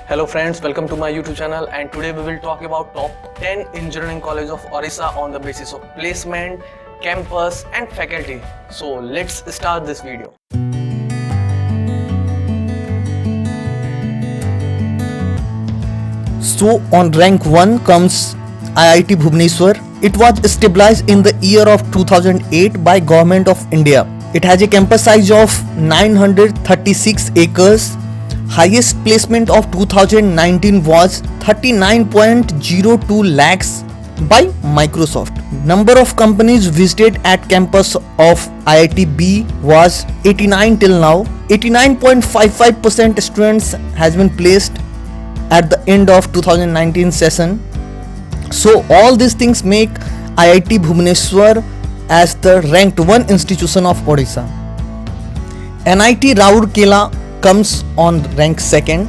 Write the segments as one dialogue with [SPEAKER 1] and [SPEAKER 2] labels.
[SPEAKER 1] Hello friends, welcome to my YouTube channel, and today we will talk about top 10 engineering college of Orissa on the basis of placement, campus and faculty. So let's start this video.
[SPEAKER 2] So on rank 1 comes IIT Bhubaneswar. It was established in the year of 2008 by Government of India. It has a campus size of 936 acres. Highest placement of 2019 was 39.02 lakhs by Microsoft. Number of companies visited at campus of IIT B was 89 till now. 89.55% students has been placed at the end of 2019 session. So all these things make IIT Bhubaneswar as the ranked 1 institution of Odisha. NIT Rourkela comes on rank 2nd.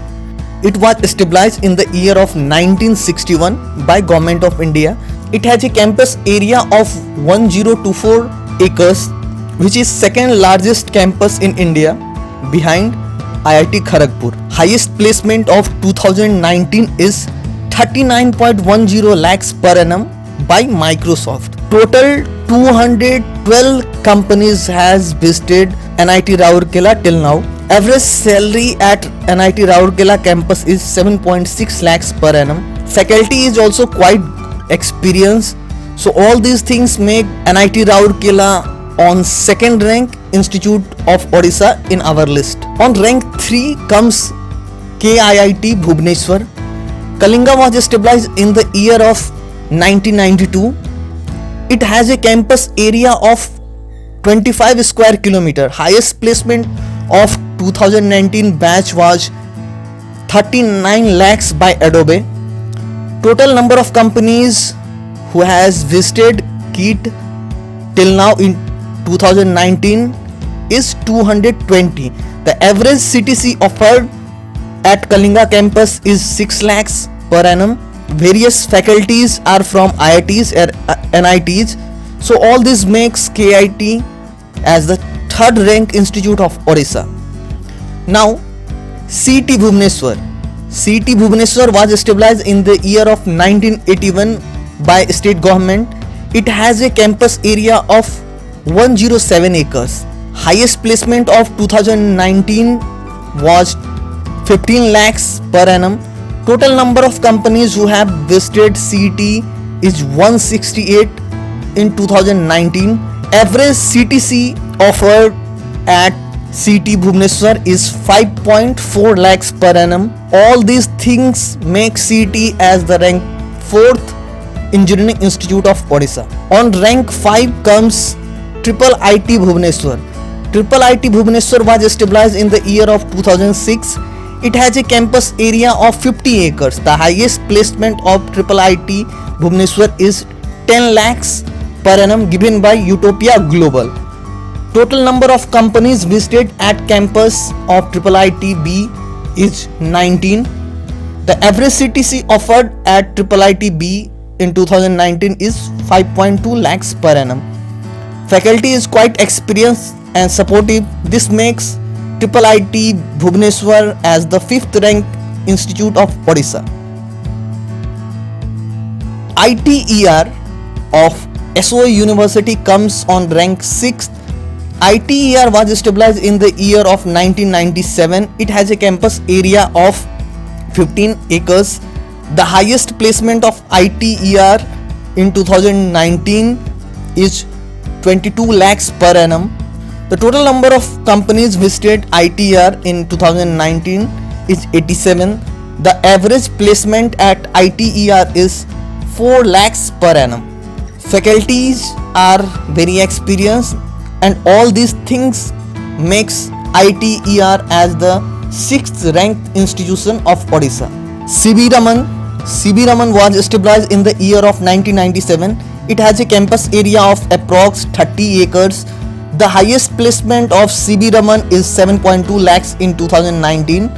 [SPEAKER 2] It was established in the year of 1961 by Government of India. It has a campus area of 1024 acres, which is second largest campus in India behind IIT Kharagpur. Highest placement of 2019 is 39.10 lakhs per annum by Microsoft. Total 212 companies has visited NIT Rourkela till now. Average salary at NIT Rourkela campus is 7.6 lakhs per annum. Faculty is also quite experienced. So all these things make NIT Rourkela on second rank Institute of Odisha in our list. On rank 3 comes KIIT Bhubaneswar. Kalinga was established in the year of 1992. It has a campus area of 25 square kilometer. Highest placement of 2019 batch was 39 lakhs by Adobe. Total number of companies who has visited KIIT till now in 2019 is 220. The average CTC offered at Kalinga campus is 6 lakhs per annum. Various faculties are from IITs and NITs. So all this makes KIT as the third rank institute of Odisha. Now CT Bhubaneswar. CT Bhubaneswar was established in the year of 1981 by state government. It has a campus area of 107 acres. Highest placement of 2019 was 15 lakhs per annum. Total number of companies who have visited CET is 168 in 2019. Average CTC offered at CET Bhubaneswar is 5.4 lakhs per annum. All these things make CET as the rank 4th Engineering Institute of Odisha. On rank 5 comes IIT Bhubaneswar. IIT Bhubaneswar was established in the year of 2006. It has a campus area of 50 acres. The highest placement of IIT Bhubaneswar is 10 lakhs per annum given by Utopia Global. Total number of companies visited at campus of IIT B is 19. The average CTC offered at IIT B in 2019 is 5.2 lakhs per annum. Faculty is quite experienced and supportive. This makes IIT Bhubaneswar as the 5th ranked institute of Odisha. ITER of SOA University comes on rank 6th. ITER was established in the year of 1997. It has a campus area of 15 acres. The highest placement of ITER in 2019 is 22 lakhs per annum. The total number of companies visited ITER in 2019 is 87. The average placement at ITER is 4 lakhs per annum. Faculties are very experienced, and all these things makes ITER as the 6th ranked institution of Odisha. CB Raman was established in the year of 1997. It has a campus area of approx 30 acres. The highest placement of CB Raman is 7.2 lakhs in 2019.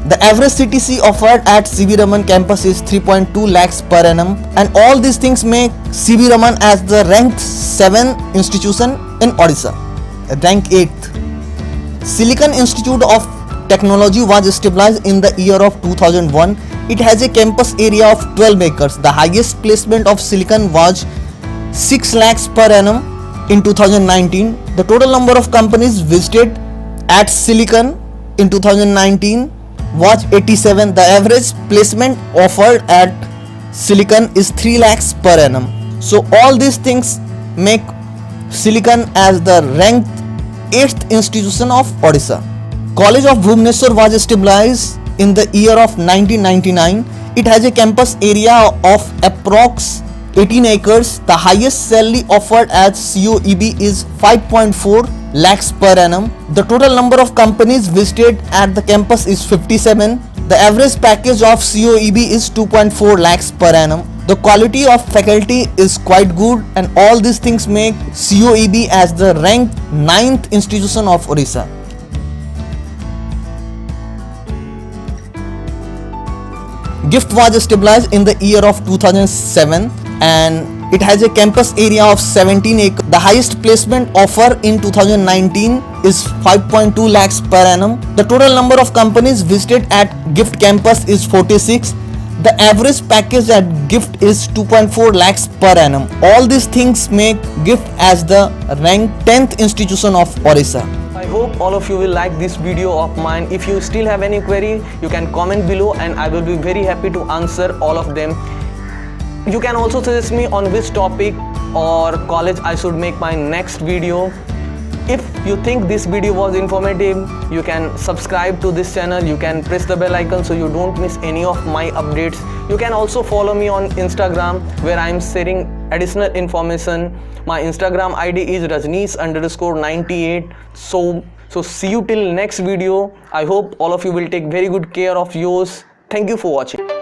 [SPEAKER 2] The average CTC offered at CB Raman campus is 3.2 lakhs per annum, and all these things make CB Raman as the ranked 7th institution in Odisha. Rank 8th, Silicon Institute of technology was established in the year of 2001. It has a campus area of 12 acres. The highest placement of silicon was 6 lakhs per annum in 2019. The total number of companies visited at Silicon in 2019 was 87. The average placement offered at Silicon is 3 lakhs per annum. So all these things make Silicon as the ranked 8th institution of Odisha. College of Bhubaneswar was established in the year of 1999. It has a campus area of approx 18 acres. The highest salary offered at COEB is 5.4 lakhs per annum. The total number of companies visited at the campus is 57. The average package of COEB is 2.4 lakhs per annum. The quality of faculty is quite good, and all these things make COEB as the ranked 9th institution of Odisha. GIFT was established in the year of 2007 and it has a campus area of 17 acres. The highest placement offer in 2019 is 5.2 lakhs per annum. The total number of companies visited at GIFT campus is 46. The average package at GIFT is 2.4 lakhs per annum. All these things make GIFT as the ranked 10th institution of Odisha.
[SPEAKER 1] I hope all of you will like this video of mine. If you still have any query, you can comment below and I will be very happy to answer all of them. You can also suggest me on which topic or college I should make my next video. If you think this video was informative, you can subscribe to this channel, you can press the bell icon so you don't miss any of my updates. You can also follow me on Instagram where I am sharing additional information. My Instagram ID is Rajneesh_98. So see you till next video. I hope all of you will take very good care of yours. Thank you for watching.